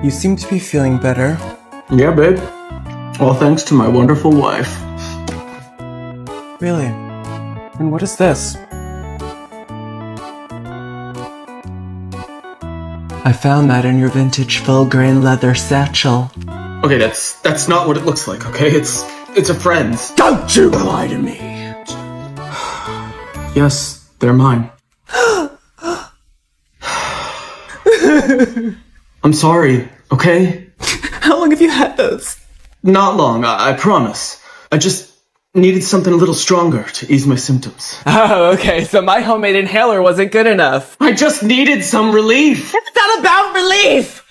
You seem to be feeling better. Yeah, babe. All thanks to my wonderful wife. Really? And what is this? I found that in your vintage full-grain leather satchel. Okay, that's not what it looks like, okay? It's a friend's. Don't you lie to me! Yes, they're mine. I'm sorry, okay? How long have you had those? Not long, I promise. I just needed something a little stronger to ease my symptoms. Oh, okay, so my homemade inhaler wasn't good enough. I just needed some relief! It's not about relief!